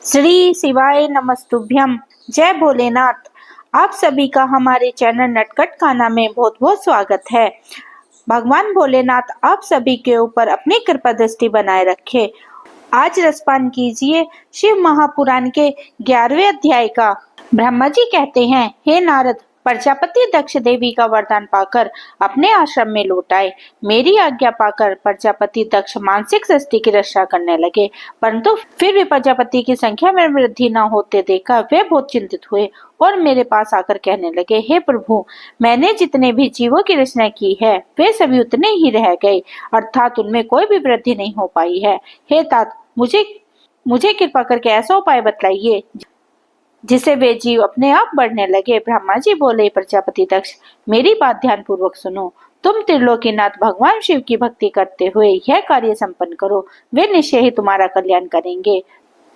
श्री शिवाय नमस्तुभ्यम। जय भोलेनाथ। आप सभी का हमारे चैनल नटखट खाना में बहुत बहुत स्वागत है। भगवान भोलेनाथ आप सभी के ऊपर अपनी कृपा दृष्टि बनाए रखे। आज रसपान कीजिए शिव महापुराण के 11वें अध्याय का। ब्रह्मा जी कहते हैं, हे नारद, प्रजापति दक्ष देवी का वरदान पाकर अपने आश्रम में लौट आए। मेरी आज्ञा पाकर प्रजापति दक्ष मानसिक सृष्टि की रक्षा करने लगे, परंतु फिर भी प्रजापति की संख्या में वृद्धि न होते देखा वे बहुत चिंतित हुए और मेरे पास आकर कहने लगे, हे प्रभु, मैंने जितने भी जीवों की रचना की है वे सभी उतने ही रह गए, अर्थात उनमें कोई भी वृद्धि नहीं हो पाई है। हे तात, मुझे कृपा करके ऐसा उपाय बतलाइए जिसे वे जीव अपने आप बढ़ने लगे। ब्रह्मा जी बोले, प्रजापति दक्ष, मेरी बात ध्यान पूर्वक सुनो। तुम त्रिलोकीनाथ भगवान शिव की भक्ति करते हुए यह कार्य संपन्न करो, वे निश्चय ही तुम्हारा कल्याण करेंगे।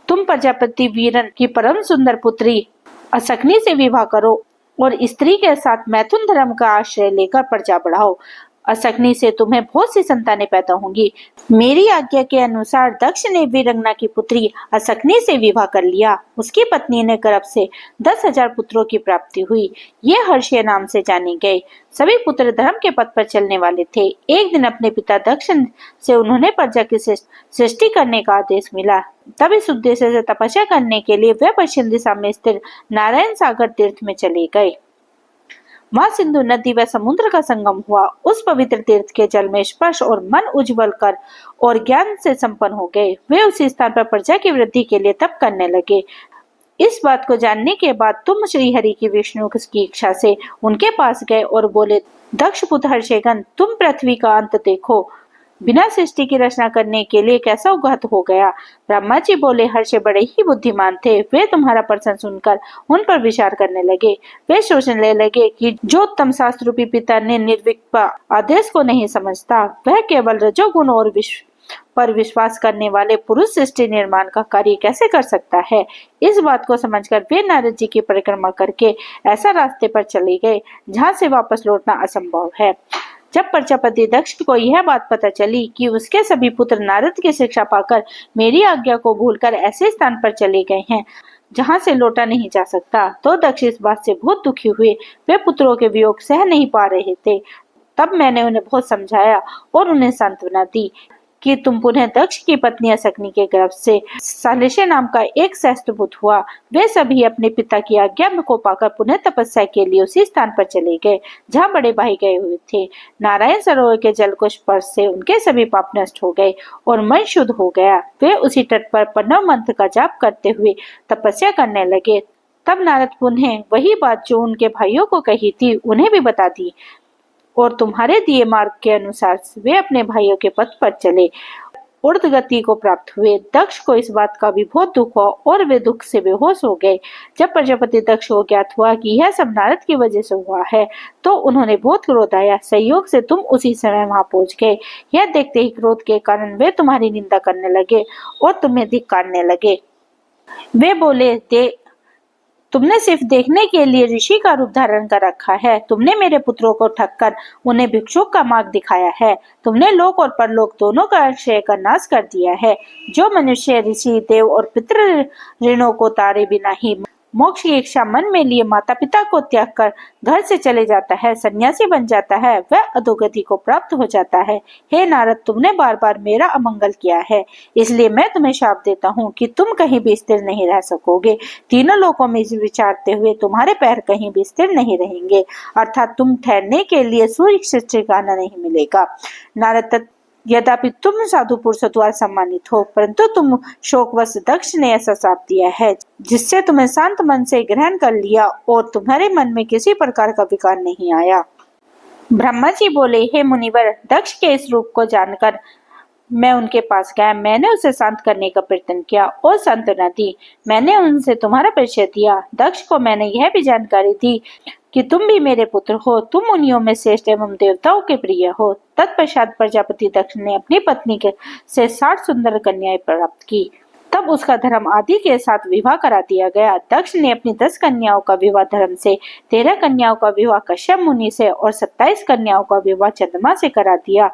तुम प्रजापति वीरन की परम सुंदर पुत्री असकनी से विवाह करो और स्त्री के साथ मैथुन धर्म का आश्रय लेकर प्रजा बढ़ाओ। असकनी से तुम्हें बहुत सी संतानें पैदा होंगी। मेरी आज्ञा के अनुसार दक्ष ने वीरंगना की पुत्री असकनी से विवाह कर लिया। उसकी पत्नी ने गर्भ से 10,000 पुत्रों की प्राप्ति हुई। ये हर्षय नाम से जाने गए। सभी पुत्र धर्म के पथ पर चलने वाले थे। एक दिन अपने पिता दक्ष से उन्होंने प्रजा की सृष्टि करने का आदेश मिला। तब इस उद्देश्य से तपस्या करने के लिए वे पश्चिम दिशा में स्थित नारायण सागर तीर्थ में चले गए। वहां सिंधु नदी व समुद्र का संगम हुआ। उस पवित्र तीर्थ के जल में स्पर्श और मन उज्जवल कर और ज्ञान से संपन्न हो गए। वे उसी स्थान पर प्रजा की वृद्धि के लिए तप करने लगे। इस बात को जानने के बाद तुम श्री हरि की विष्णु की इच्छा से उनके पास गए और बोले, दक्ष पुत्र हर्षगण, तुम पृथ्वी का अंत देखो, बिना सृष्टि की रचना करने के लिए कैसा उद्घात हो गया। ब्रह्मा जी बोले, हर्ष बड़े ही बुद्धिमान थे। वे तुम्हारा प्रश्न सुनकर उन पर विचार करने लगे। वे सोचने लगे कि जो उत्तम शास्त्र रूपी पिता ने निर्विकल्प आदेश को नहीं समझता, वह केवल रजोगुण और पर विश्वास करने वाले पुरुष सृष्टि निर्माण का कार्य कैसे कर सकता है। इस बात को समझकर वे नारद जी की परिक्रमा करके ऐसा रास्ते पर चले गए जहाँ से वापस लौटना असंभव है। जब प्रजापति दक्ष को यह बात पता चली कि उसके सभी पुत्र नारद की शिक्षा पाकर मेरी आज्ञा को भूलकर ऐसे स्थान पर चले गए हैं जहां से लौटा नहीं जा सकता, तो दक्ष इस बात से बहुत दुखी हुए। वे पुत्रों के वियोग सह नहीं पा रहे थे। तब मैंने उन्हें बहुत समझाया और उन्हें सांत्वना दी कि तुम पुनः दक्ष की पत्नी असकनी के गर्भ से सालिशे नाम का एक सहस्त्रपुत्र हुआ। वे सभी अपने पिता की आज्ञा को पाकर पुनः तपस्या के लिए उसी स्थान पर चले गए जहाँ बड़े भाई गए हुए थे। नारायण सरोवर के जल को स्पर्श से उनके सभी पाप नष्ट हो गए और मन शुद्ध हो गया। वे उसी तट पर प्रणव मंत्र का जाप करते हुए तपस्या करने लगे। तब नारद पुनः वही बात जो उनके भाइयों को कही थी उन्हें भी बता दी और तुम्हारे दिए मार्ग के अनुसार वे अपने भाइयों के पथ पर चले, ऊर्ध गति को प्राप्त हुए। दक्ष को इस बात का भी बहुत दुख हुआ और वे दुख से बेहोश हो गए। जब प्रजापति दक्ष को ज्ञात हुआ कि यह सब नारद की वजह से हुआ है, तो उन्होंने बहुत क्रोध आया। संयोग से तुम उसी समय वहां पहुंच गए। यह देखते ही क्रोध के कारण वे तुम्हारी निंदा करने लगे और तुम्हें धिक्कारने लगे। वे बोले, तुमने सिर्फ देखने के लिए ऋषि का रूप धारण कर रखा है। तुमने मेरे पुत्रों को ठगकर उन्हें भिक्षुक का मार्ग दिखाया है। तुमने लोक और परलोक दोनों का आश्रय का नाश कर दिया है। जो मनुष्य ऋषि देव और पितृ ऋणों को तारे बिना ही मोक्ष की इच्छा मन में लिए माता पिता को त्याग कर घर से चले जाता है, सन्यासी बन जाता है, वह अधोगति को प्राप्त हो जाता है। हे नारद, तुमने बार बार मेरा अमंगल किया है, इसलिए मैं तुम्हें शाप देता हूँ कि तुम कहीं भी स्थिर नहीं रह सकोगे। तीनों लोकों में विचारते हुए तुम्हारे पैर कहीं भी स्थिर नहीं रहेंगे, अर्थात तुम ठहरने के लिए सूर्य से ठिकाना नहीं मिलेगा। नारद, यद्यपि तुम साधु पुरुषों द्वारा सम्मानित हो, परंतु तुम शोकवश दक्ष ने ऐसा शाप दिया है जिससे तुम्हें शांत मन से ग्रहण कर लिया और तुम्हारे मन में किसी प्रकार का विकार नहीं आया। ब्रह्मा जी बोले, हे मुनिवर, दक्ष के इस रूप को जानकर मैं उनके पास गया। मैंने उसे शांत करने का प्रयत्न किया और सांत्वना दी। मैंने उनसे तुम्हारा परिचय दिया। दक्ष को मैंने यह भी जानकारी दी कि तुम भी मेरे पुत्र हो। तुम मुनियों में श्रेष्ठ एवं देवताओं के प्रिय हो। तत्पश्चात प्रजापति दक्ष ने अपनी पत्नी से 60 सुंदर कन्याएं प्राप्त की। तब उसका धर्म आदि के साथ विवाह करा दिया गया। दक्ष ने अपनी 10 कन्याओं का विवाह धर्म से, 13 कन्याओं का विवाह कश्यप मुनि से और 27 कन्याओं का विवाह चंद्रमा से करा दिया।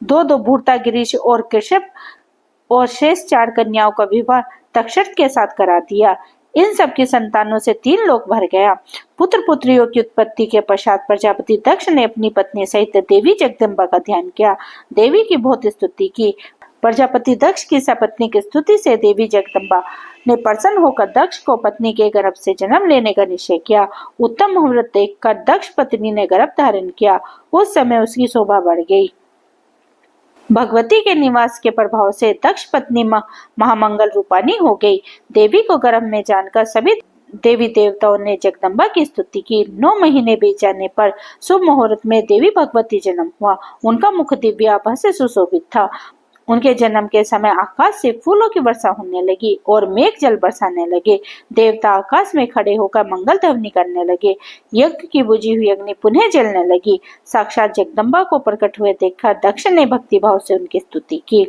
दो भूर्ता गिरीश और कृषभ और शेष 4 कन्याओं का विवाह तक्षक के साथ करा दिया। इन सब की संतानों से 3 लोक भर गया। पुत्र पुत्रियों की उत्पत्ति के पश्चात प्रजापति दक्ष ने अपनी पत्नी सहित देवी जगदम्बा का ध्यान किया, देवी की बहुत स्तुति की। प्रजापति दक्ष की सपत्नी की स्तुति से देवी जगदम्बा ने प्रसन्न होकर दक्ष को पत्नी के गर्भ से जन्म लेने का निश्चय किया। उत्तम मुहूर्त देखकर दक्ष पत्नी ने गर्भ धारण किया। उस समय उसकी शोभा बढ़ गई। भगवती के निवास के प्रभाव से दक्ष पत्नी महामंगल रूपानी हो गई। देवी को गर्भ में जानकर सभी देवी देवताओं ने जगदम्बा की स्तुति की। 9 महीने बीत जाने पर शुभ मुहूर्त में देवी भगवती जन्म हुआ। उनका मुख दिव्य आभा से सुशोभित था। उनके जन्म के समय आकाश से फूलों की वर्षा होने लगी और मेघ जल बरसाने लगे। देवता आकाश में खड़े होकर मंगल ध्वनि करने लगे। यज्ञ की बुझी हुई अग्नि पुनः जलने लगी। साक्षात जगदम्बा को प्रकट हुए देखकर दक्ष ने भक्ति भाव से उनकी स्तुति की।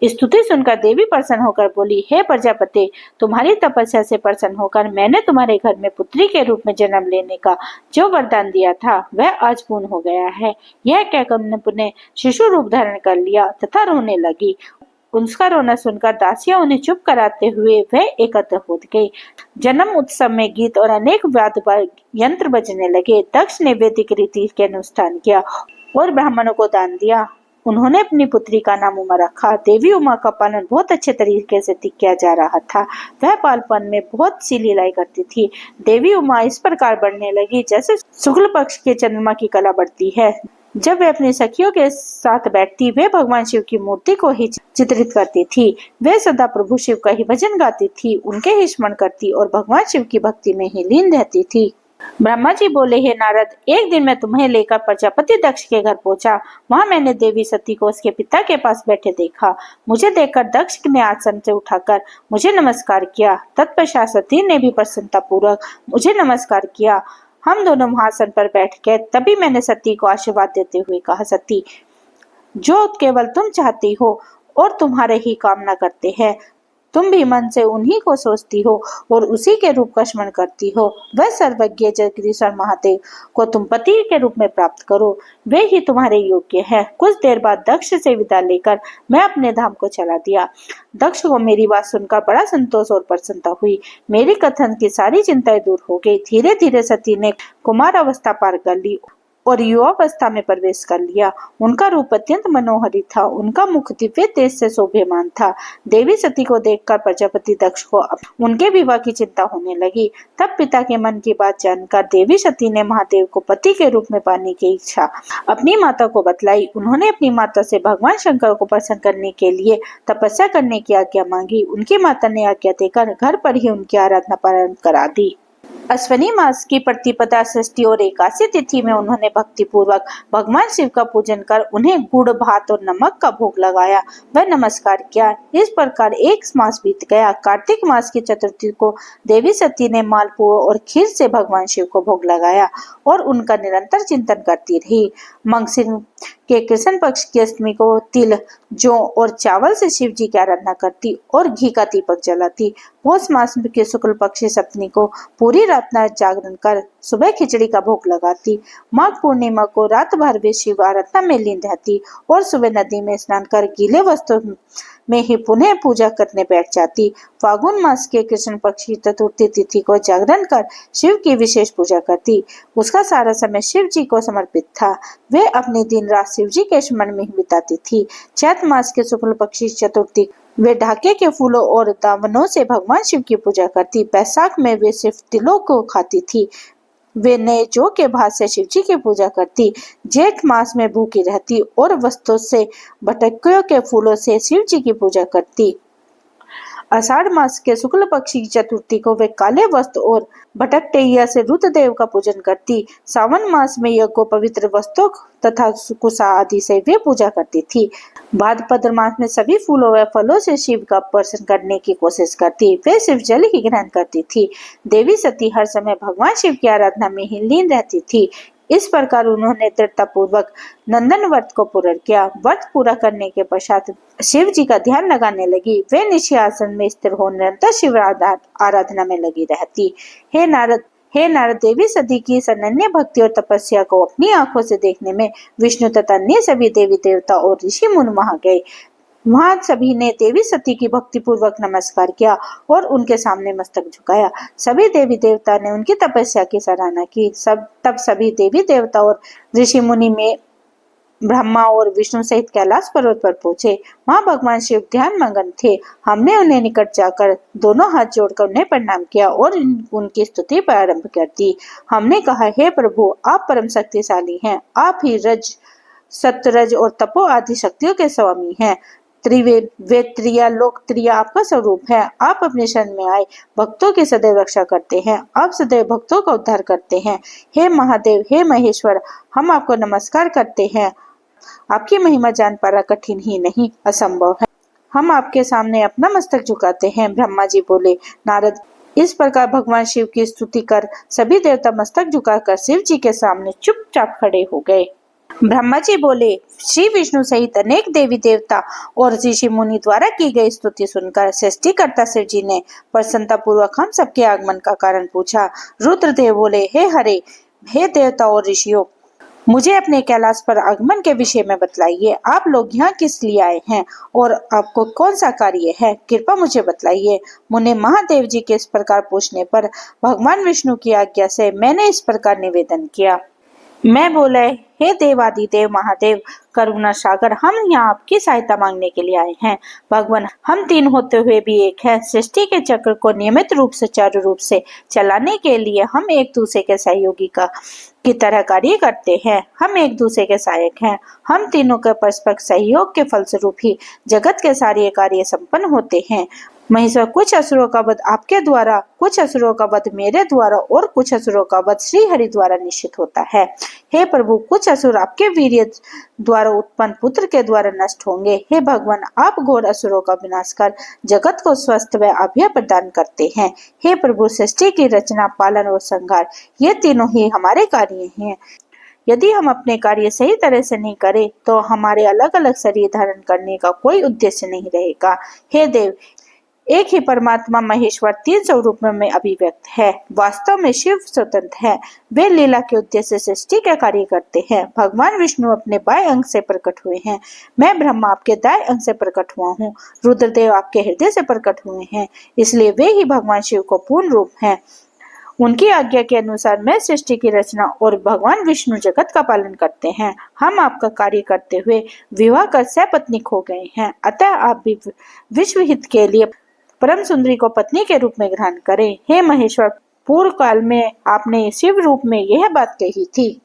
स्तुति सुनकर देवी प्रसन्न होकर बोली, हे प्रजापति, तुम्हारी तपस्या से प्रसन्न होकर मैंने तुम्हारे घर में पुत्री के रूप में जन्म लेने का जो वरदान दिया था वह आज पूर्ण हो गया है। यह कहकर उन्होंने पुनः शिशु रूप धारण कर लिया तथा रोने लगी। उसका रोना सुनकर दासियां उन्हें चुप कराते हुए वह एकत्र हो गई। जन्म उत्सव में गीत और अनेक वाद्य यंत्र बजने लगे। दक्ष ने वैदिक रीति के अनुष्ठान किया और ब्राह्मणों को दान दिया। उन्होंने अपनी पुत्री का नाम उमा रखा। देवी उमा का पालन बहुत अच्छे तरीके से किया जा रहा था। वह बालपन में बहुत सी लीलाएं करती थी। देवी उमा इस प्रकार बढ़ने लगी जैसे शुक्ल पक्ष के चंद्रमा की कला बढ़ती है। जब वे अपनी सखियों के साथ बैठती वे भगवान शिव की मूर्ति को ही चित्रित करती थी। वे सदा प्रभु शिव का ही भजन गाती थी, उनके ही स्मरण करती और भगवान शिव की भक्ति में ही लीन रहती थी। ब्रह्मा जी बोले, हे नारद, एक दिन मैं तुम्हें लेकर प्रजापति दक्ष के घर पहुंचा। वहां मैंने देवी सती को उसके पिता के पास बैठे देखा। मुझे देखकर दक्ष ने आसन से उठाकर मुझे नमस्कार किया। तत्पश्चात सती ने भी प्रसन्नता पूर्वक मुझे नमस्कार किया। हम दोनों आसन पर बैठ गए। तभी मैंने सती को आशीर्वाद देते हुए कहा, सती, जो केवल तुम चाहती हो और तुम्हारे ही कामना करते हैं, तुम भी मन से उन्हीं को सोचती हो और उसी के रूप का स्मरण करती हो। वह सर्वज्ञ जगदीश्वर महादेव को तुम पति के रूप में प्राप्त करो, वे ही तुम्हारे योग्य है। कुछ देर बाद दक्ष से विदा लेकर मैं अपने धाम को चला दिया। दक्ष को मेरी बात सुनकर बड़ा संतोष और प्रसन्नता हुई। मेरी कथन की सारी चिंताएं दूर हो गई। धीरे धीरे सती ने कुमार अवस्था पार कर ली और युवावस्था में प्रवेश कर लिया। उनका रूप अत्यंत मनोहरी था। उनका मुख दिव्य तेज से शोभेमान था। देवी सती को देखकर प्रजापति दक्ष को उनके विवाह की चिंता होने लगी। तब पिता के मन की बात जानकर देवी सती ने महादेव को पति के रूप में पाने की इच्छा अपनी माता को बतलाई। उन्होंने अपनी माता से भगवान शंकर को प्रसन्न करने के लिए तपस्या करने की आज्ञा मांगी। उनकी माता ने आज्ञा देकर घर पर ही उनकी आराधना प्रारंभ करा दी। अश्विनी मास की प्रतिपदा, षष्ठी और एकादशी तिथि में उन्होंने भक्ति पूर्वक भगवान शिव का पूजन कर उन्हें गुड़, भात और नमक का भोग लगाया व नमस्कार किया। इस प्रकार एक मास बीत गया। कार्तिक मास की चतुर्थी को देवी सती ने मालपुआ और खीर से भगवान शिव को भोग लगाया और उनका निरंतर चिंतन करती रही। मंगसिर के कृष्ण पक्ष की अष्टमी को तिल, जौ और चावल से शिव जी की आराधना करती और घी का दीपक जलाती। पौष मास के शुक्ल पक्ष सप्तमी को पूरी रात जागरण कर सुबह खिचड़ी का भोग लगाती। माघ पूर्णिमा को रात भर वे शिव आराधना में लीन रहती और सुबह नदी में स्नान कर गीले वस्त्रों में ही पुनः पूजा करने बैठ जाती। फागुन मास के कृष्ण पक्ष की चतुर्थी तिथि को जागरण कर शिव की विशेष पूजा करती। उसका सारा समय शिव जी को समर्पित था। वे अपनी दिन रात शिव जी के स्मरण में ही बिताती थी। चैत्र मास के शुक्ल पक्ष की चतुर्थी वे ढाके के फूलों और दावनों से भगवान शिव की पूजा करती। बैसाख में वे सिर्फ तिलों को खाती थी। वे नए जौ के भात से शिव जी की पूजा करती। जेठ मास में भूखी रहती और वस्त्रों से भटकियों के फूलों से शिव जी की पूजा करती। आषाढ़ मास के शुक्ल पक्ष की चतुर्थी को वे काले वस्त्र और भटकटैया से रुद्रदेव का पूजन करती। सावन मास में यज्ञ पवित्र वस्त्रों तथा कुशा आदि से वे पूजा करती थी। भाद्रपद मास में सभी फूलों व फलों से शिव का दर्शन करने की कोशिश करती। वे शिव जल ही ग्रहण करती थी। देवी सती हर समय भगवान शिव की आराधना में ही लीन रहती थी। इस प्रकार उन्होंने दृढ़ता पूर्वक नंदन व्रत को पूर्ण किया। व्रत पूरा करने के पश्चात शिव जी का ध्यान लगाने लगी। वे निश्चय आसन में स्थिर हो निरंतर शिव आराधना में लगी रहती। हे नारद, देवी सती की अनन्य भक्ति और तपस्या को अपनी आंखों से देखने में विष्णु तथा अन्य सभी देवी देवता और ऋषि मुनि वहां गए। वहां सभी ने देवी सती की भक्ति पूर्वक नमस्कार किया और उनके सामने मस्तक झुकाया। सभी देवी देवता ने उनकी तपस्या की सराहना की। तब सभी देवी देवता और ऋषि मुनि में ब्रह्मा और विष्णु सहित कैलाश पर्वत पर पहुंचे। वहां भगवान शिव ध्यान मगन थे। हमने उन्हें निकट जाकर दोनों हाथ जोड़कर उन्हें प्रणाम किया और उनकी स्तुति प्रारंभ कर दी। हमने कहा, हे प्रभु, आप परम शक्तिशाली हैं। आप ही रज, सतरज और तपो आदि शक्तियों के स्वामी हैं। त्रिवेद लोकप्रिय आपका स्वरूप है। आप अपने शरण में आए भक्तों की सदैव रक्षा करते हैं। आप सदैव भक्तों का उद्धार करते हैं। हे महादेव, हे महेश्वर, हम आपको नमस्कार करते हैं। आपकी महिमा जान पाना कठिन ही नहीं, असंभव है। हम आपके सामने अपना मस्तक झुकाते हैं। ब्रह्मा जी बोले। नारद, इस प्रकार भगवान शिव की स्तुति कर सभी देवता मस्तक झुकाकर शिव जी के सामने चुपचाप खड़े हो गए। ब्रह्मा जी बोले, श्री विष्णु सहित अनेक देवी देवता और ऋषि मुनि द्वारा की गई स्तुति सुनकर सृष्टिकर्ता शिव जी ने प्रसन्नता पूर्वक हम सबके आगमन का कारण पूछा। रुद्रदेव बोले, हे हरे, हे देवता और ऋषियों, मुझे अपने कैलाश पर आगमन के विषय में बतलाइए। आप लोग यहाँ किस लिए आए हैं और आपको कौन सा कार्य है? कृपा मुझे बतलाइए। मुने महादेव जी के इस प्रकार पूछने पर भगवान विष्णु की आज्ञा से मैंने इस प्रकार निवेदन किया। मैं बोले, हे देवादिदेव महादेव, करुणा सागर, हम यहाँ आपकी सहायता मांगने के लिए आए हैं। भगवान, हम तीन होते हुए भी एक हैं। सृष्टि के चक्र को नियमित रूप से चारों रूप से चलाने के लिए हम एक दूसरे के सहयोगी की तरह कार्य करते हैं। हम एक दूसरे के सहायक हैं। हम तीनों के परस्पर सहयोग के फलस्वरूप ही जगत के सारे कार्य संपन्न होते हैं। महेश्वर, कुछ असुरों का वध आपके द्वारा, कुछ असुरों का वध मेरे द्वारा और कुछ असुरों का वध श्री हरि द्वारा निश्चित होता है। हे प्रभु, कुछ असुर आपके वीर्य द्वारा उत्पन्न पुत्र के द्वारा नष्ट होंगे। हे भगवान, आप घोर असुरों का विनाश कर जगत को स्वस्थ व अभय प्रदान करते हैं। हे प्रभु, सृष्टि की रचना, पालन और संहार, ये तीनों ही हमारे कार्य हैं। यदि हम अपने कार्य सही तरह से नहीं करें तो हमारे अलग अलग शरीर धारण करने का कोई उद्देश्य नहीं रहेगा। हे देव, एक ही परमात्मा महेश्वर तीन स्वरूप में अभिव्यक्त है। वास्तव में शिव स्वतंत्र है। वे लीला के उद्देश्य से सृष्टि के कार्य करते हैं। भगवान विष्णु अपने बाएं अंग से प्रकट हुए हैं। मैं ब्रह्मा आपके दाएं अंग से प्रकट हुआ हूँ। रुद्रदेव आपके हृदय से प्रकट हुए हैं। इसलिए वे ही भगवान शिव को पूर्ण रूप हैं। उनकी आज्ञा के अनुसार मैं सृष्टि की रचना और भगवान विष्णु जगत का पालन करते हैं। हम आपका कार्य करते हुए विवाह कर सपत्नीक हो गए हैं। अतः आप भी विश्व हित के लिए परम सुंदरी को पत्नी के रूप में ग्रहण करें। हे महेश्वर, पूर्व काल में आपने शिव रूप में यह बात कही थी।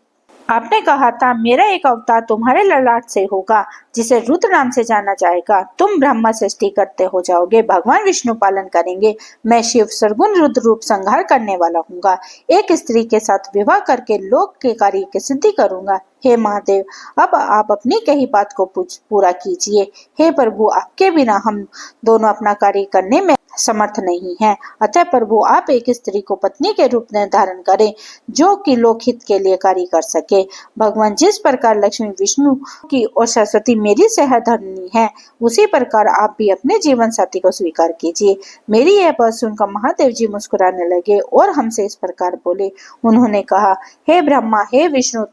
आपने कहा था, मेरा एक अवतार तुम्हारे ललाट से होगा जिसे रुद्र नाम से जाना जाएगा। तुम ब्रह्मा सृष्टि करते हो जाओगे, भगवान विष्णु पालन करेंगे। मैं शिव सर्गुण रुद्र रूप संहार करने वाला हूँगा। एक स्त्री के साथ विवाह करके लोक के कार्य की सिद्धि करूंगा। हे महादेव, अब आप अपनी कही बात को पूरा कीजिए। हे प्रभु, आपके बिना हम दोनों अपना कार्य करने में समर्थ नहीं है। अतः प्रभु, आप एक स्त्री को पत्नी के रूप में धारण करें जो कि लोकहित के लिए कार्य कर सके। भगवान, जिस प्रकार लक्ष्मी विष्णु की और सरस्वती मेरी सहधर्मिणी है, उसी प्रकार आप भी अपने जीवन साथी को स्वीकार कीजिए। मेरी यह बात सुनकर महादेव जी मुस्कुराने लगे और हमसे इस प्रकार बोले। उन्होंने कहा, हे ब्रह्मा, हे विष्णु,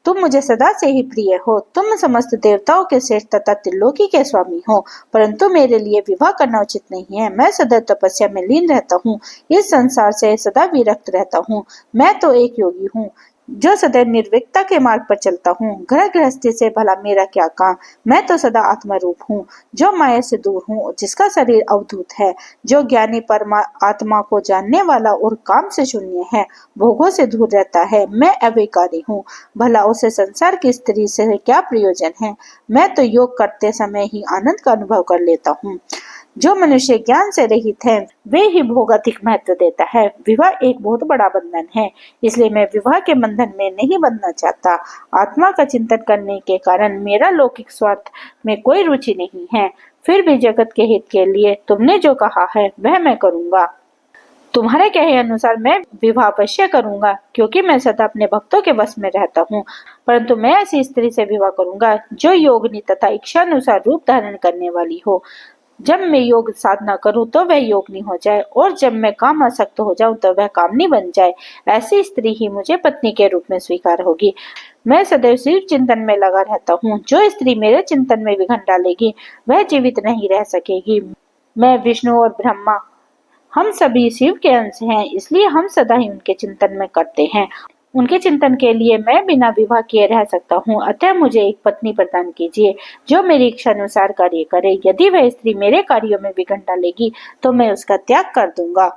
तुम मुझे सदा से ही प्रिय हो। तुम समस्त देवताओं के श्रेष्ठ तथा त्रिलोकी के स्वामी हो, परंतु मेरे लिए विवाह करना उचित नहीं है। मैं सदा तपस्या में लीन रहता हूँ। इस संसार से सदा विरक्त रहता हूँ। मैं तो एक योगी हूँ जो सदैव निर्विकता के मार्ग पर चलता हूँ। घर गृहस्थी से भला मेरा क्या काम? मैं तो सदा आत्मा रूप हूँ जो माया से दूर हूँ, जिसका शरीर अवधूत है, जो ज्ञानी परमा आत्मा को जानने वाला और काम से शून्य है, भोगों से दूर रहता है। मैं अविकारी हूँ, भला उसे संसार की स्त्री से क्या प्रयोजन है? मैं तो योग करते समय ही आनंद का अनुभव कर लेता हूँ। जो मनुष्य ज्ञान से रहित है वे ही भोग अधिक महत्व देता है। विवाह एक बहुत बड़ा बंधन है, इसलिए मैं विवाह के बंधन में नहीं बंधना चाहता। आत्मा का चिंतन करने के कारण मेरा लौकिक स्वार्थ में कोई रुचि नहीं है। फिर भी जगत के हित के लिए तुमने जो कहा है वह मैं करूँगा। तुम्हारे कहे अनुसार मैं विवाह अवश्य करूंगा, क्योंकि मैं सदा अपने भक्तों के वश में रहता हूँ। परंतु मैं ऐसी स्त्री से विवाह करूंगा जो योगिनी तथा इच्छा अनुसार रूप धारण करने वाली हो। जब मैं योग साधना करूं तो वह योगिनी हो जाए, और जब मैं काम आसक्त हो जाऊं तो वह कामनी बन जाए। ऐसी स्त्री ही मुझे पत्नी के रूप में स्वीकार होगी। मैं सदैव शिव चिंतन में लगा रहता हूँ। जो स्त्री मेरे चिंतन में विघ्न डालेगी वह जीवित नहीं रह सकेगी। मैं, विष्णु और ब्रह्मा, हम सभी शिव के अंश हैं, इसलिए हम सदा ही उनके चिंतन में करते हैं। उनके चिंतन के लिए मैं बिना विवाह किए रह सकता हूँ। अतः मुझे एक पत्नी प्रदान कीजिए जो मेरी इच्छा अनुसार कार्य करे। यदि वह स्त्री मेरे कार्यों में विघ्न डालेगी तो मैं उसका त्याग कर दूंगा।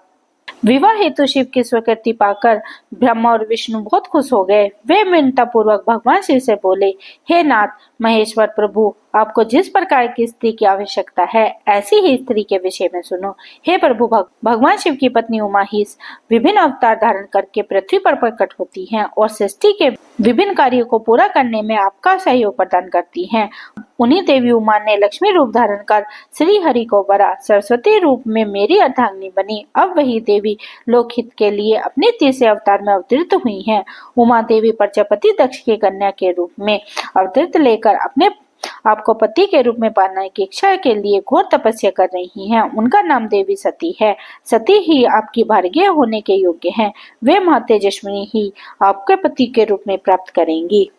विवाह हेतु शिव की स्वीकृति पाकर ब्रह्मा और विष्णु बहुत खुश हो गए। वे विनता पूर्वक भगवान शिव से बोले, हे नाथ महेश्वर प्रभु, आपको जिस प्रकार की स्त्री की आवश्यकता है ऐसी ही स्त्री के विषय में सुनो। हे प्रभु, भगवान शिव की पत्नी उमा ही विभिन्न अवतार धारण करके पृथ्वी पर प्रकट होती हैं और सृष्टि के विभिन्न कार्यों को पूरा करने में आपका सहयोग प्रदान करती हैं। उन्हीं देवी उमा ने लक्ष्मी रूप धारण कर श्री हरि को वरा, सरस्वती रूप में मेरी अर्धांगिनी बनी। अब वही देवी लोकहित के लिए अपने तीसरे अवतार में अवतरित हुई हैं। उमा देवी प्रजापति दक्ष की कन्या के रूप में अवतरित लेकर अपने आपको पति के रूप में पाने की इच्छा के लिए घोर तपस्या कर रही हैं। उनका नाम देवी सती है। सती ही आपकी भार्या होने के योग्य हैं। वे महातेजस्विनी ही आपके पति के रूप में प्राप्त करेंगी।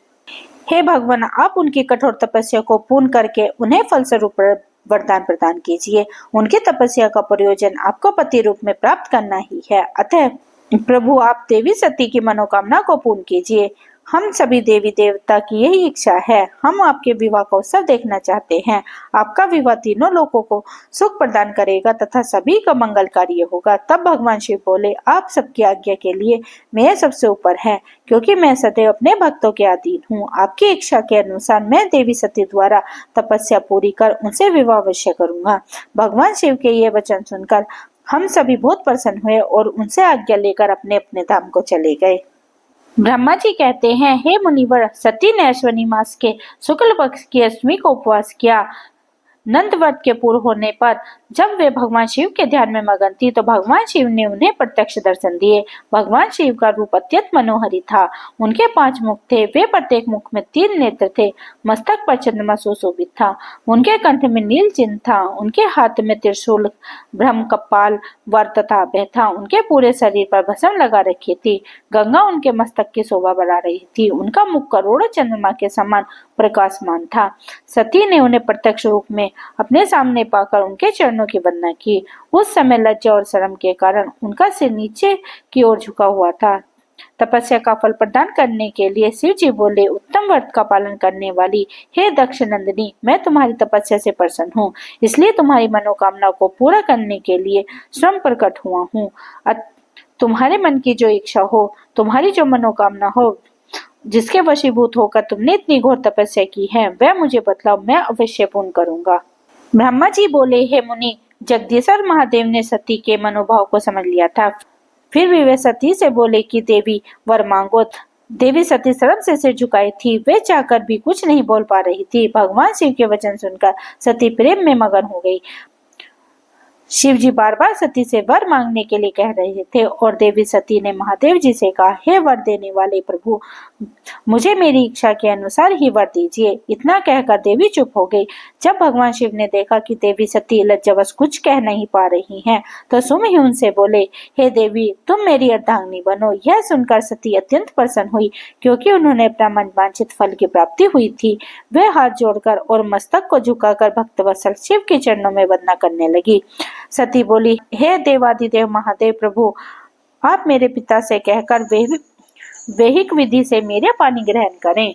हे भगवान, आप उनकी कठोर तपस्या को पूर्ण करके उन्हें फलस्वरूप वरदान प्रदान कीजिए। उनकी तपस्या का प्रयोजन आपको पति रूप में प्राप्त करना ही है। अतः प्रभु, आप देवी सती की मनोकामना को पूर्ण कीजिए। हम सभी देवी देवता की यही इच्छा है। हम आपके विवाह का उत्सव देखना चाहते हैं। आपका विवाह तीनों लोगों को सुख प्रदान करेगा तथा सभी का मंगलकारी होगा। तब भगवान शिव बोले, आप सबकी आज्ञा के लिए मैं सबसे ऊपर है, क्योंकि मैं सदैव अपने भक्तों के अधीन हूँ। आपकी इच्छा के अनुसार मैं देवी सती द्वारा तपस्या पूरी कर उनसे विवाह अवश्य करूंगा। भगवान शिव के ये वचन सुनकर हम सभी बहुत प्रसन्न हुए और उनसे आज्ञा लेकर अपने अपने धाम को चले गए। ब्रह्मा जी कहते हैं, हे मुनिवर, सती ने अश्विनी मास के शुक्ल पक्ष की अष्टमी को उपवास किया। नंद व्रत के पूर्ण होने पर जब वे भगवान शिव के ध्यान में मगन थी तो भगवान शिव ने उन्हें प्रत्यक्ष दर्शन दिए। भगवान शिव का रूप अत्यंत मनोहरी था। उनके 5 मुख थे। वे प्रत्येक मुख में 3 नेत्र थे। मस्तक पर चंद्रमा सुशोभित था। उनके कंठ में नील चिन्ह था। उनके हाथ में त्रिशूल, ब्रह्म कपाल, वर तथा अभय था। उनके पूरे शरीर पर भस्म लगा रखी थी। गंगा उनके मस्तक की शोभा बढ़ा रही थी। उनका मुख करोड़ों चंद्रमा के समान प्रकाशमान था। सती ने उन्हें प्रत्यक्ष रूप में अपने सामने पाकर उनके चरणों की वंदना की। उस समय लज्जा और शर्म के कारण उनका सिर नीचे की ओर झुका हुआ था। तपस्या का फल प्रदान करने के लिए शिव जी बोले, उत्तम व्रत का पालन करने वाली हे दक्ष नंदिनी, मैं तुम्हारी तपस्या से प्रसन्न हूँ, इसलिए तुम्हारी मनोकामना को पूरा करने के लिए स्वयं प्रकट हुआ हूँ। तुम्हारे मन की जो इच्छा हो, तुम्हारी जो मनोकामना हो, जिसके वशीभूत होकर तुमने इतनी घोर तपस्या की है, वह मुझे बतलाओ, मैं अवश्य पूर्ण करूंगा। ब्रह्मा जी बोले, हे मुनि, जगदीश्वर महादेव ने सती के मनोभाव को समझ लिया था। फिर भी वे सती से बोले कि देवी वर मांगो। देवी सती शर्म से सिर झुकाई थी। वे चाहकर भी कुछ नहीं बोल पा रही थी। भगवान शिव के वचन सुनकर सती प्रेम में मगन हो गई। शिव जी बार बार सती से वर मांगने के लिए कह रहे थे और देवी सती ने महादेव जी से कहा, हे वर देने वाले प्रभु, मुझे मेरी इच्छा के अनुसार ही वर दीजिए। इतना कहकर देवी चुप हो गई। जब भगवान शिव ने देखा कि देवी सती लज्जावश कुछ कह नहीं पा रही हैं, तो सुम ही उनसे बोले, हे देवी, तुम मेरी अर्धांगिनी बनो। यह सुनकर सती अत्यंत प्रसन्न हुई, क्योंकि उन्होंने अपना मनवांछित फल की प्राप्ति हुई थी। वे हाथ जोड़कर और मस्तक को झुकाकर भक्तवत्सल शिव के चरणों में वंदना करने लगी। सती बोली, हे देवादिदेव महादेव प्रभु, आप मेरे पिता से कहकर वैहिक विधि से मेरे पानी ग्रहण करें।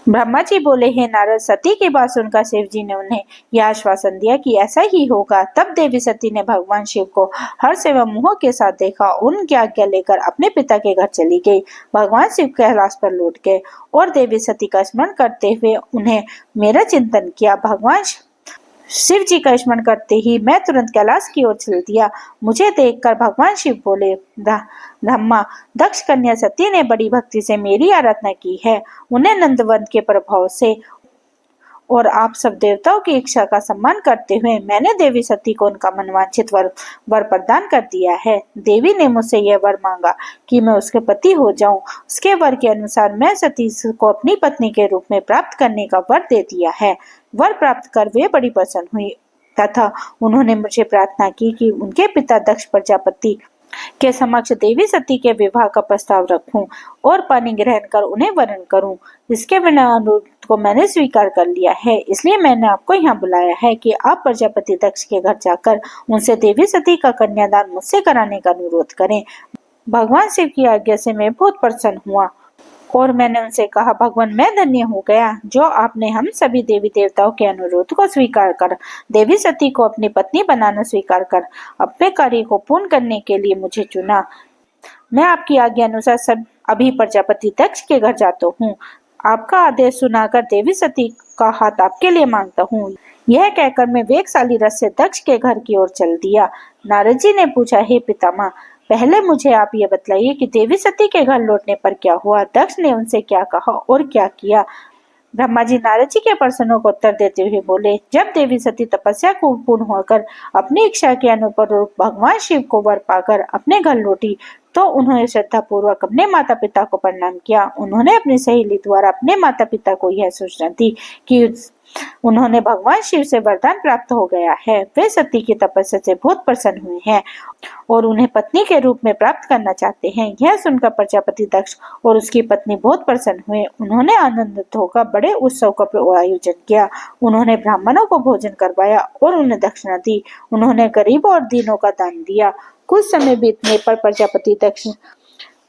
ब्रह्मा जी बोले, हे नारद, सती की बात सुनकर शिव जी ने उन्हें यह आश्वासन दिया कि ऐसा ही होगा। तब देवी सती ने भगवान शिव को हर्ष एवं मोह के साथ देखा। उनकी आज्ञा लेकर अपने पिता के घर चली गई। भगवान शिव कैलाश पर लौट गए और देवी सती का स्मरण करते हुए उन्हें मेरा चिंतन किया। भगवान शिव जी का स्मरण करते ही मैं तुरंत कैलाश की ओर चल दिया। मुझे देखकर भगवान शिव बोले, ब्रह्मा, दक्ष कन्या सती ने बड़ी भक्ति से मेरी आराधना की है। उन्हें नंदवन के प्रभाव से और आप सब देवताओं की इच्छा का सम्मान करते हुए मैंने देवी सती को उनका मनवांछित वर प्रदान कर दिया है। देवी ने मुझसे यह वर मांगा कि मैं उसके पति हो जाऊं। उसके वर के अनुसार मैं सती को अपनी पत्नी के रूप में प्राप्त करने का वर दे दिया है। वर प्राप्त कर वे बड़ी प्रसन्न हुई तथा उन्होंने मुझे प्रार्थना की कि उनके पिता दक्ष प्रजापति के समक्ष देवी सती के विवाह का प्रस्ताव रखूं और पानी ग्रहण कर उन्हें वरण करूं। इसके बिना अनुरोध को मैंने स्वीकार कर लिया है, इसलिए मैंने आपको यहाँ बुलाया है कि आप प्रजापति दक्ष के घर जाकर उनसे देवी सती का कन्यादान मुझसे कराने का अनुरोध करें। भगवान शिव की आज्ञा से मैं बहुत प्रसन्न हुआ और मैंने उनसे कहा, भगवान मैं धन्य हो गया जो आपने हम सभी देवी देवताओं के अनुरोध को स्वीकार कर देवी सती को अपनी पत्नी बनाना स्वीकार कर अपने कार्य को पूर्ण करने के लिए मुझे चुना। मैं आपकी आज्ञा अनुसार सब अभी प्रजापति दक्ष के घर जाता हूँ। आपका आदेश सुनाकर देवी सती का हाथ आपके लिए मांगता हूँ। यह कहकर मैं वेगशाली रथ से दक्ष के घर की ओर चल दिया। नारद जी ने पूछा, हे पितामह, पहले मुझे आप ये बतलाइए कि देवी सती के घर लौटने पर क्या हुआ? दक्ष ने उनसे क्या कहा और क्या किया? ब्रह्मा जी नारद जी के प्रश्नों को उत्तर देते हुए बोले, जब देवी सती तपस्या को पूर्ण होकर अपनी इच्छा के अनुरूप भगवान शिव को वर पाकर अपने घर लौटी तो उन्होंने श्रद्धा पूर्वक अपने माता पिता को प्रणाम किया। उन्होंने अपनी सहेली द्वारा अपने माता पिता को यह सूचना दी कि उन्होंने भगवान शिव से वरदान प्राप्त हो गया है। वे सती की तपस्या से बहुत प्रसन्न हुए हैं और उन्हें पत्नी के रूप में प्राप्त करना चाहते हैं। यह सुनकर प्रजापति दक्ष और उसकी पत्नी बहुत प्रसन्न हुए। उन्होंने आनंदित होकर बड़े उत्सव का आयोजन किया। उन्होंने ब्राह्मणों को भोजन करवाया और उन्हें दक्षिणा दी। उन्होंने गरीबों और दीनों का दान दिया। कुछ समय बीतने पर प्रजापति दक्ष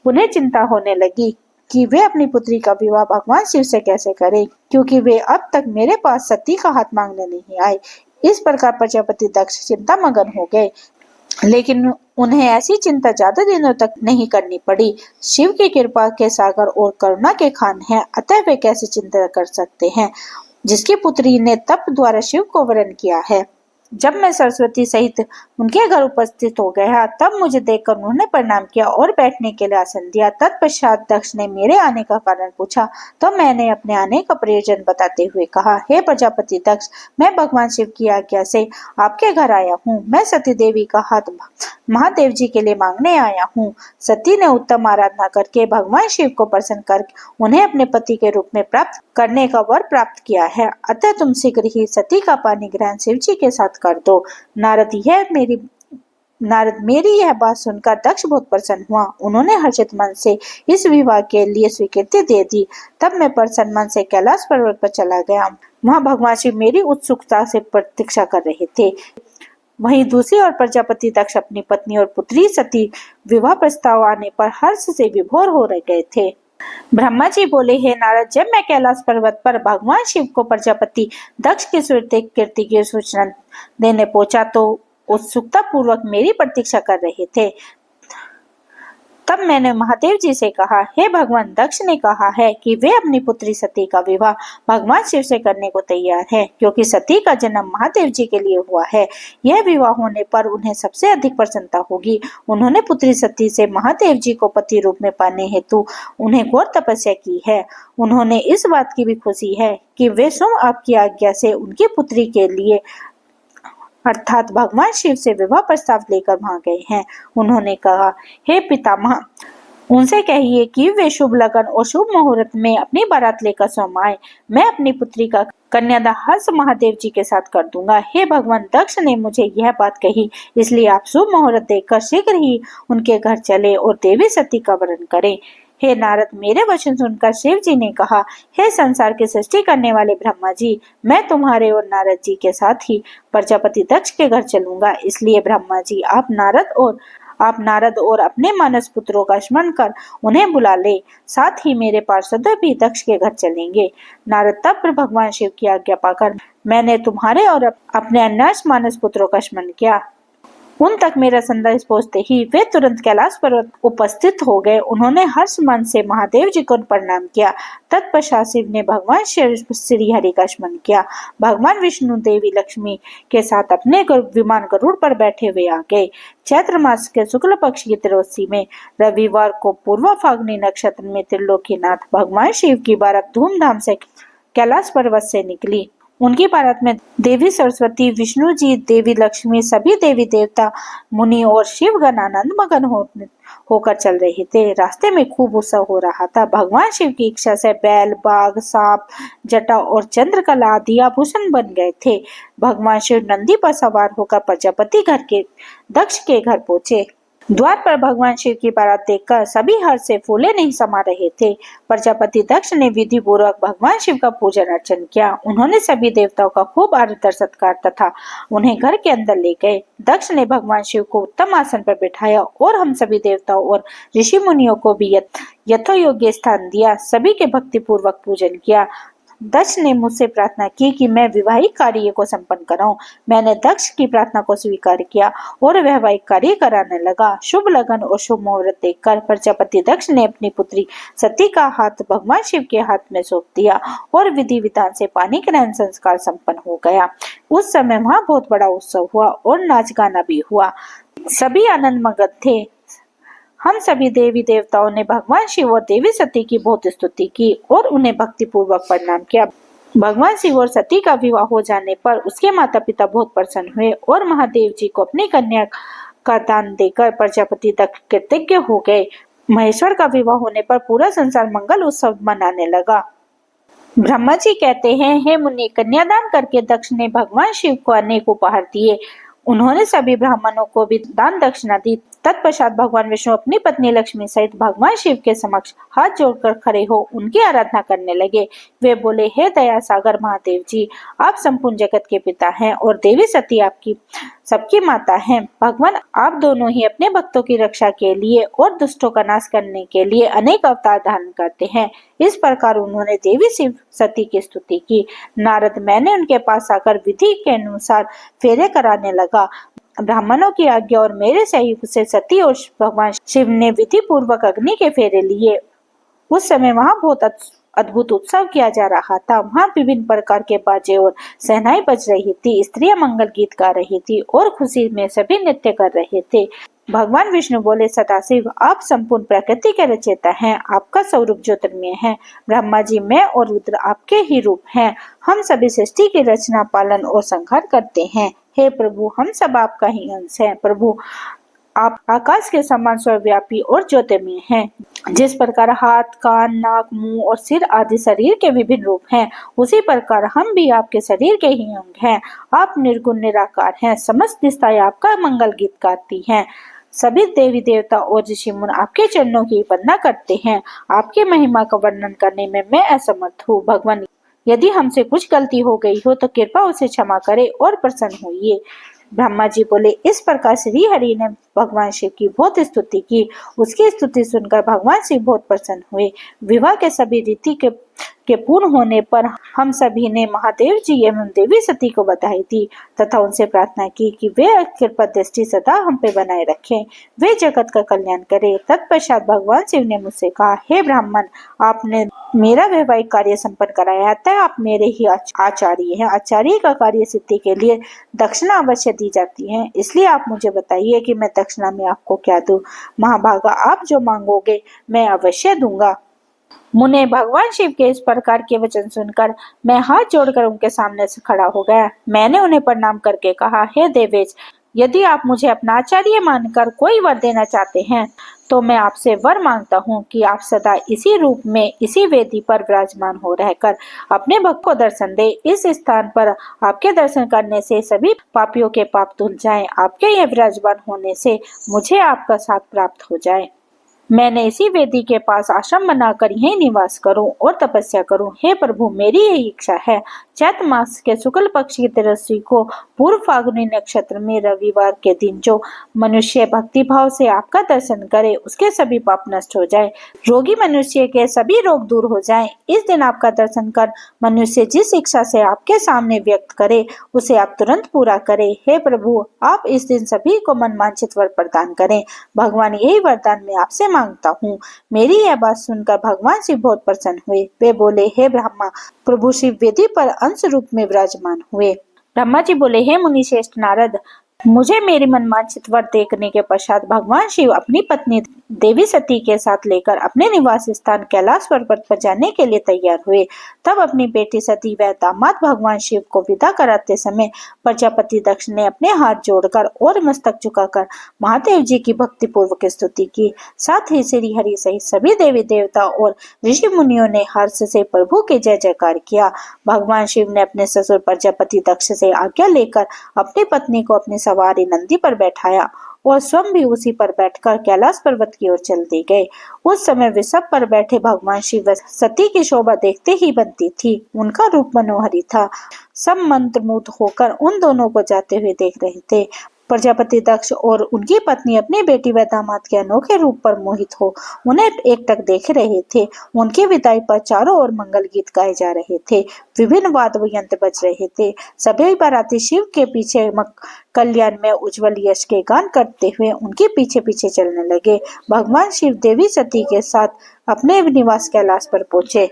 उन्हें चिंता होने लगी कि वे अपनी पुत्री का विवाह भगवान शिव से कैसे करें, क्योंकि वे अब तक मेरे पास सती का हाथ मांगने नहीं आए। इस प्रकार प्रजापति दक्ष चिंता मगन हो गए, लेकिन उन्हें ऐसी चिंता ज्यादा दिनों तक नहीं करनी पड़ी। शिव की कृपा के सागर और करुणा के खान हैं, अतः वे कैसे चिंता कर सकते हैं जिसकी पुत्री ने तप द्वारा शिव को वरण किया है। जब मैं सरस्वती सहित उनके घर उपस्थित हो गया तब मुझे देखकर उन्होंने प्रणाम किया और बैठने के लिए आसन दिया। तत्पश्चात दक्ष ने मेरे आने का कारण पूछा तो मैंने अपने आने का प्रयोजन बताते हुए कहा, हे प्रजापति दक्ष, मैं भगवान शिव की आज्ञा से आपके घर आया हूँ। मैं सती देवी का हाथ महादेव जी के लिए मांगने आया हूँ। सती ने उत्तम आराधना करके भगवान शिव को प्रसन्न कर उन्हें अपने पति के रूप में प्राप्त करने का वर प्राप्त किया है, अतः तुम शीघ्र ही सती का पानी ग्रहण शिव जी के साथ कर दो। नारद मेरी यह बात सुनकर दक्ष बहुत प्रसन्न हुआ। उन्होंने हर्षित मन से इस विवाह के लिए स्वीकृति दे दी। तब मैं प्रसन्न मन से कैलाश पर्वत पर चला गया। वहाँ भगवान शिव मेरी उत्सुकता से प्रतीक्षा कर रहे थे। वहीं दूसरी ओर प्रजापति दक्ष अपनी पत्नी और पुत्री सती विवाह प्रस्ताव आने पर हर्ष से विभोर हो गए थे। ब्रह्मा जी बोले, हे नारद, जब मैं कैलाश पर्वत पर भगवान शिव को प्रजापति दक्ष की कीर्ति की सूचना देने पहुंचा तो उत्सुकता पूर्वक मेरी प्रतीक्षा कर रहे थे। तब मैंने महादेव जी से कहा, हे भगवान, दक्ष ने कहा है कि वे अपनी पुत्री सती का विवाह भगवान शिव से करने को तैयार है, क्योंकि सती का जन्म महादेव जी के लिए हुआ है। यह विवाह होने पर उन्हें सबसे अधिक प्रसन्नता होगी। उन्होंने पुत्री सती से महादेव जी को पति रूप में पाने हेतु उन्हें घोर तपस्या की है। उन्होंने इस बात की भी खुशी है कि वे स्वयं आपकी आज्ञा से उनकी पुत्री के लिए अर्थात भगवान शिव से विवाह प्रस्ताव लेकर वहां गए हैं। उन्होंने कहा, हे पितामह, उनसे कहिए कि वे शुभ लगन और शुभ मुहूर्त में अपनी बारात लेकर स्वयं आए। मैं अपनी पुत्री का कन्यादान हर्ष महादेव जी के साथ कर दूंगा। हे भगवान, दक्ष ने मुझे यह बात कही, इसलिए आप शुभ मुहूर्त देखकर शीघ्र ही उनके घर चले और देवी सती का वरण करें। हे नारद, मेरे वचन सुनकर शिव जी ने कहा, हे संसार की सृष्टि करने वाले ब्रह्मा जी, मैं तुम्हारे और नारद जी के साथ ही प्रजापति दक्ष के घर चलूंगा। इसलिए ब्रह्मा जी, आप नारद और अपने मानस पुत्रों का स्मरण कर उन्हें बुला ले। साथ ही मेरे पार्षद भी दक्ष के घर चलेंगे। नारद, तब भगवान शिव की आज्ञा पाकर मैंने तुम्हारे और अपने अन्य मानस पुत्रों का स्मरण किया। उन तक मेरा संदेश पहुंचते ही वे तुरंत कैलाश पर्वत उपस्थित हो गए। उन्होंने हर्ष मन से महादेव जी को प्रणाम किया। तत्पश्चात शिव ने भगवान श्री हरि का स्मरण किया। भगवान विष्णु देवी लक्ष्मी के साथ अपने विमान गरुड़ पर बैठे हुए आ गए। चैत्र मास के शुक्ल पक्ष की त्रयोदशी में रविवार को पूर्व फाल्गुनी नक्षत्र में त्रिलोकीनाथ भगवान शिव की बारात धूमधाम से कैलाश पर्वत से निकली। उनकी बारात में देवी सरस्वती, विष्णु जी, देवी लक्ष्मी, सभी देवी देवता, मुनि और शिवगण आनंद मगन होकर चल रहे थे। रास्ते में खूब उत्सव हो रहा था। भगवान शिव की इच्छा से बैल, बाघ, सांप, जटा और चंद्रकला आदि आभूषण बन गए थे। भगवान शिव नंदी पर सवार होकर प्रजापति दक्ष के घर पहुंचे। द्वार पर भगवान शिव की बारात देखकर सभी हर्ष से फूले नहीं समा रहे थे। प्रजापति दक्ष ने विधि पूर्वक भगवान शिव का पूजन अर्चन किया। उन्होंने सभी देवताओं का खूब आदर सत्कार तथा उन्हें घर के अंदर ले गए। दक्ष ने भगवान शिव को उत्तम आसन पर बिठाया और हम सभी देवताओं और ऋषि मुनियों को भी यथोयोग्य स्थान दिया। सभी के भक्ति पूर्वक पूजन किया। दक्ष ने मुझसे प्रार्थना की कि मैं वैवाहिक कार्य को संपन्न कराऊं। मैंने दक्ष की प्रार्थना को स्वीकार किया और वैवाहिक कार्य कराने लगा। शुभ लगन और शुभ मुहूर्त देखकर प्रजापति दक्ष ने अपनी पुत्री सती का हाथ भगवान शिव के हाथ में सौंप दिया और विधि विधान से पानी ग्रहण संस्कार संपन्न हो गया। उस समय वहाँ बहुत बड़ा उत्सव हुआ और नाच गाना भी हुआ। सभी आनंद मगन थे। हम सभी देवी देवताओं ने भगवान शिव और देवी सती की बहुत स्तुति की और उन्हें भक्ति पूर्वक प्रणाम किया। भगवान शिव और सती का विवाह हो जाने पर उसके माता पिता बहुत प्रसन्न हुए और महादेव जी को अपनी कन्या का दान देकर प्रजापति दक्ष कृतज्ञ हो गए। महेश्वर का विवाह होने पर पूरा संसार मंगल उत्सव मनाने लगा। ब्रह्मा जी कहते हैं, हे मुनि, कन्यादान करके दक्ष ने भगवान शिव को अनेक उपहार दिए। उन्होंने सभी ब्राह्मणों को भी दान दक्षिणा दी। तत्पश्चात भगवान विष्णु अपनी पत्नी लक्ष्मी सहित भगवान शिव के समक्ष हाथ जोड़कर खड़े हो उनकी आराधना करने लगे। वे बोले, हे दया सागर महादेव जी, आप संपूर्ण जगत के पिता हैं और देवी सती आपकी सबकी माता हैं। भगवान आप दोनों ही अपने भक्तों की रक्षा के लिए और दुष्टों का नाश करने के लिए अनेक अवतार धारण करते हैं। इस प्रकार उन्होंने देवी शिव सती की स्तुति की। नारद, मैंने उनके पास आकर विधि के अनुसार फेरे कराने लगा। ब्राह्मणों की आज्ञा और मेरे सहयोग से सती और भगवान शिव ने विधि पूर्वक अग्नि के फेरे लिए। उस समय वहाँ बहुत अद्भुत उत्सव किया जा रहा था। वहाँ विभिन्न प्रकार के बाजे और सहनाई बज रही थी। स्त्रियां मंगल गीत गा रही थी और खुशी में सभी नृत्य कर रहे थे। भगवान विष्णु बोले, सदाशिव, आप संपूर्ण प्रकृति के रचयिता हैं। आपका स्वरूप ज्योतिर्मय है। ब्रह्मा जी, मैं और रुद्र आपके ही रूप हैं। हम सभी सृष्टि की रचना, पालन और संहार करते हैं। हे प्रभु, हम सब आपका ही अंश हैं। प्रभु, आप आकाश के समान सर्वव्यापी और ज्योतिर्मय हैं। जिस प्रकार हाथ, कान, नाक, मुंह और सिर आदि शरीर के विभिन्न रूप हैं, उसी प्रकार हम भी आपके शरीर के ही अंग हैं। आप निर्गुण निराकार हैं। समस्त दिशाएं आपका मंगल गीत गाती हैं। सभी देवी देवता और ऋषि मुनि आपके चरणों की वंदना करते हैं। आपकी महिमा का वर्णन करने में मैं असमर्थ हूँ। भगवान, यदि हमसे कुछ गलती हो गई हो तो कृपा उसे क्षमा करे और प्रसन्न होइए। ब्रह्मा जी बोले, इस प्रकार श्री हरि ने भगवान शिव की बहुत स्तुति की। उसकी स्तुति सुनकर भगवान शिव बहुत प्रसन्न हुए। विवाह के सभी रीति के पूर्ण होने पर हम सभी ने महादेव जी एवं देवी सती को बधाई दी तथा उनसे प्रार्थना की कि वे कृपा दृष्टि सदा हम पे बनाए रखें, वे जगत का कल्याण करें। तत्पश्चात भगवान शिव ने मुझसे कहा, हे ब्राह्मण, आपने मेरा वैवाहिक कार्य संपन्न कराया है। आप मेरे ही आचार्य हैं। आचार्य का कार्य सिद्धि के लिए दक्षिणा अवश्य दी जाती है। इसलिए आप मुझे बताइए कि मैं दक्षिणा में आपको क्या दूं। महाभागा, आप जो मांगोगे मैं अवश्य दूंगा। मुने, भगवान शिव के इस प्रकार के वचन सुनकर मैं हाथ जोड़कर उनके सामने से खड़ा हो गया। मैंने उन्हें प्रणाम करके कहा, हे देवेश, यदि आप मुझे अपना आचार्य मानकर कोई वर देना चाहते हैं तो मैं आपसे वर मांगता हूँ कि आप सदा इसी रूप में इसी वेदी पर विराजमान हो रहकर अपने भक्त को दर्शन दे। इस स्थान पर आपके दर्शन करने से सभी पापियों के पाप धुल जाएं। आपके यह विराजमान होने से मुझे आपका साथ प्राप्त हो जाए। मैंने इसी वेदी के पास आश्रम बनाकर यहीं निवास करूं और तपस्या करूं। हे प्रभु, मेरी यही इच्छा है। चैत्र मास के शुक्ल पक्ष की त्रयोदशी को पूर्व फाल्गुनी नक्षत्र में रविवार के दिन जो मनुष्य भक्ति भाव से आपका दर्शन करे उसके सभी पाप नष्ट हो जाए, रोगी मनुष्य के सभी रोग दूर हो जाएं। इस दिन आपका दर्शन कर मनुष्य जिस इच्छा से आपके सामने व्यक्त करे उसे आप तुरंत पूरा करें। हे प्रभु, आप इस दिन सभी को मनवांछित वर प्रदान करें। भगवान, यही वरदान मैं आपसे मांगता हूँ। मेरी यह बात सुनकर भगवान शिव बहुत प्रसन्न हुए। वे बोले, हे ब्रह्मा, प्रभु शिव वेदी पर अंश रूप में विराजमान हुए। ब्रह्मा जी बोले, हे मुनि श्रेष्ठ नारद, मुझे मेरी मनवांछित वर देखने के पश्चात भगवान शिव अपनी पत्नी देवी सती के साथ लेकर अपने निवास स्थान कैलाश पर्वत पर जाने के लिए तैयार हुए। तब अपनी बेटी सती व दामाद भगवान शिव को विदा कराते समय प्रजापति दक्ष ने अपने हाथ जोड़कर और मस्तक झुकाकर महादेव जी की भक्ति पूर्वक स्तुति की। साथ ही श्री हरि सहित सभी देवी देवता और ऋषि मुनियों ने हर्ष से प्रभु के जय जयकार किया। भगवान शिव ने अपने ससुर प्रजापति दक्ष से आज्ञा लेकर अपनी पत्नी को अपनी सवारी नंदी पर बैठाया और स्वयं भी उसी पर बैठकर कैलाश पर्वत की ओर चलते गए। उस समय वृषभ पर बैठे भगवान शिव व सती की शोभा देखते ही बनती थी। उनका रूप मनोहरी था। सब मंत्रमुग्ध होकर उन दोनों को जाते हुए देख रहे थे। प्रजापति दक्ष और उनकी पत्नी अपनी बेटी व दामाद के अनोखे रूप पर मोहित हो उन्हें एकटक देख रहे थे। उनकी विदाई पर चारों ओर मंगल गीत गाए जा रहे थे। विभिन्न वाद्य यंत्र बज रहे थे। सभी बाराती शिव के पीछे कल्याण में उज्जवल यश के गान करते हुए उनके पीछे पीछे चलने लगे। भगवान शिव देवी सती के साथ अपने निवास कैलाश पर पहुंचे।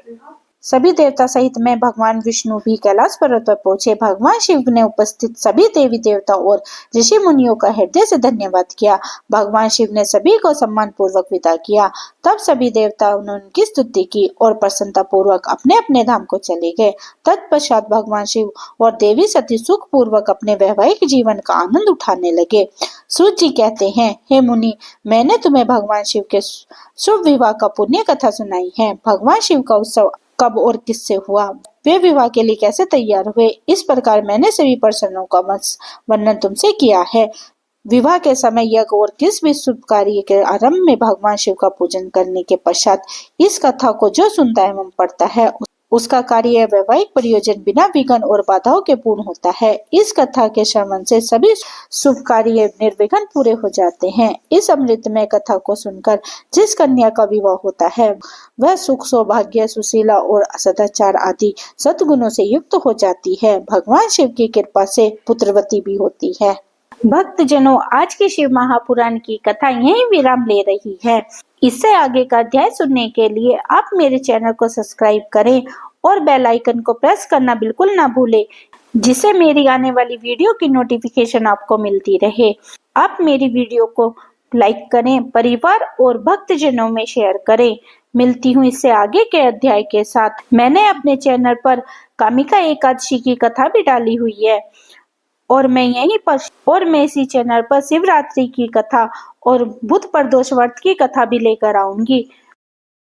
सभी देवता सहित में भगवान विष्णु भी कैलाश पर्वत पर पहुंचे। भगवान शिव ने उपस्थित सभी देवी देवता और ऋषि मुनियों का हृदय से धन्यवाद किया। भगवान शिव ने सभी को सम्मान पूर्वक विदा किया। तब सभी देवताओं ने उनकी स्तुति की और प्रसन्नता पूर्वक अपने अपने धाम को चले गए। तत्पश्चात भगवान शिव और देवी सती सुख पूर्वक अपने वैवाहिक जीवन का आनंद उठाने लगे। सूत जी कहते हैं, हे मुनि, मैंने तुम्हें भगवान शिव के शुभ विवाह का पुण्य कथा सुनाई है। भगवान शिव का उत्सव कब और किससे हुआ, वे विवाह के लिए कैसे तैयार हुए, इस प्रकार मैंने सभी प्रसंगों का वर्णन तुमसे किया है। विवाह के समय यज्ञ और किस भी शुभ कार्य के आरंभ में भगवान शिव का पूजन करने के पश्चात इस कथा को जो सुनता एवं पढ़ता है उसका कार्य वैवाहिक प्रयोजन बिना विघ्न और बाधाओं के पूर्ण होता है। इस कथा के श्रवण से सभी शुभ कार्य निर्विघ्न पूरे हो जाते हैं। इस अमृतमय कथा को सुनकर जिस कन्या का विवाह होता है वह सुख, सौभाग्य, सुशीला और सदाचार आदि सद्गुणों से युक्त हो जाती है। भगवान शिव की कृपा से पुत्रवती भी होती है। भक्तजनों, आज की शिव महापुराण की कथा यहीं विराम ले रही है। इससे आगे का अध्याय सुनने के लिए आप मेरे चैनल को सब्सक्राइब करें और बेल आइकन को प्रेस करना बिल्कुल ना भूलें, जिससे मेरी आने वाली वीडियो की नोटिफिकेशन आपको मिलती रहे। आप मेरी वीडियो को लाइक करें, परिवार और भक्तजनों में शेयर करें। मिलती हूँ इससे आगे के अध्याय के साथ। मैंने अपने चैनल पर कामिका एकादशी की कथा भी डाली हुई है और मैं इसी चैनल पर शिवरात्रि की कथा और बुध प्रदोष व्रत की कथा भी लेकर आऊंगी।